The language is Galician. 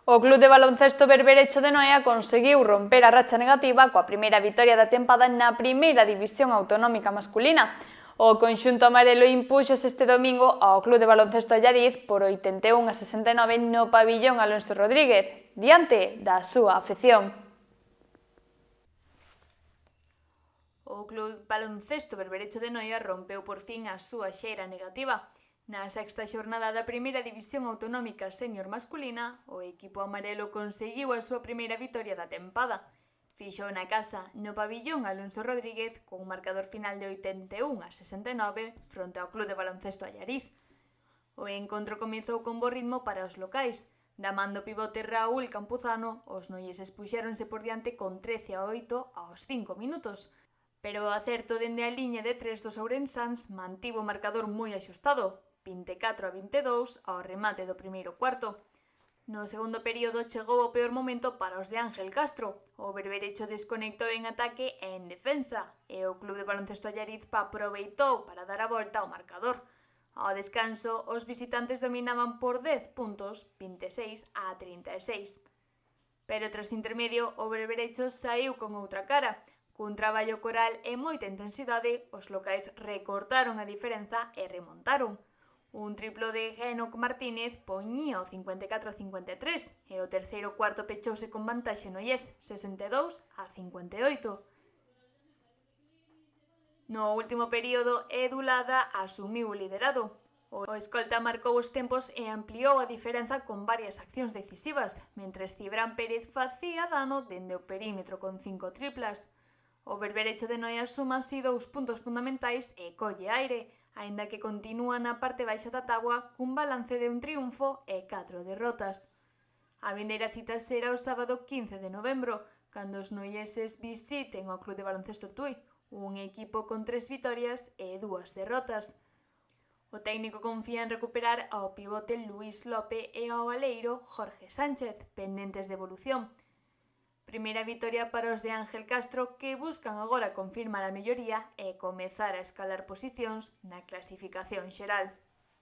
O Club de Baloncesto Berberecho de Noia conseguiu romper a racha negativa coa primeira vitoria da tempada na primeira división autonómica masculina. O conxunto amarelo impuxose este domingo ao Club de Baloncesto Allariz por 81-69 no pabillón Alonso Rodríguez, diante da súa afección. O Club Baloncesto Berberecho de Noia rompeu por fin a súa xeira negativa. Na sexta xornada da primeira división autonómica sénior masculina, o equipo amarelo conseguiu a súa primeira vitoria da tempada. Fixou na casa no pabillón Alonso Rodríguez con un marcador final de 81-69 fronte ao Club de Baloncesto Allariz. O encontro comezou con bo ritmo para os locais. Da man do pivote Raúl Campuzano, os noieses puxéronse por diante con 13-8 aos 5 minutos. Pero o acerto dende a liña de 3 dos ourensáns mantivo o marcador moi axustado, 24-22 ao remate do primeiro cuarto. No segundo período chegou o peor momento para os de Ángel Castro. O Berberecho desconectou en ataque e en defensa, e o Club de Baloncesto Allariz aproveitou para dar a volta ao marcador. Ao descanso, os visitantes dominaban por 10 puntos, 26-36. Pero tras intermedio, o Berberecho saiu con outra cara. Cun traballo coral e moita intensidade, os locais recortaron a diferenza e remontaron. Un triplo de Enoc Martínez poñía o 54-53 e o terceiro cuarto pechouse con vantaxe noiés 62-58. No último período, Edu Lada asumiu o liderado. O escolta marcou os tempos e ampliou a diferenza con varias accións decisivas, mentres Cibrán Pérez facía dano dende o perímetro con 5 triplas. O Berberecho de Noia suma así 2 puntos fundamentais e colle aire, aínda que continúa na parte baixa da táboa cun balance de un triunfo e 4 derrotas. A vindeira cita será o sábado 15 de novembro, cando os noieses visiten o Club de Baloncesto Tui, un equipo con 3 vitorias e 2 derrotas. O técnico confía en recuperar ao pivote Luís Lope e ao aleiro Jorge Sánchez, pendentes de evolución. Primeira vitoria para os de Ángel Castro, que buscan agora confirmar a melloría e comezar a escalar posicións na clasificación xeral.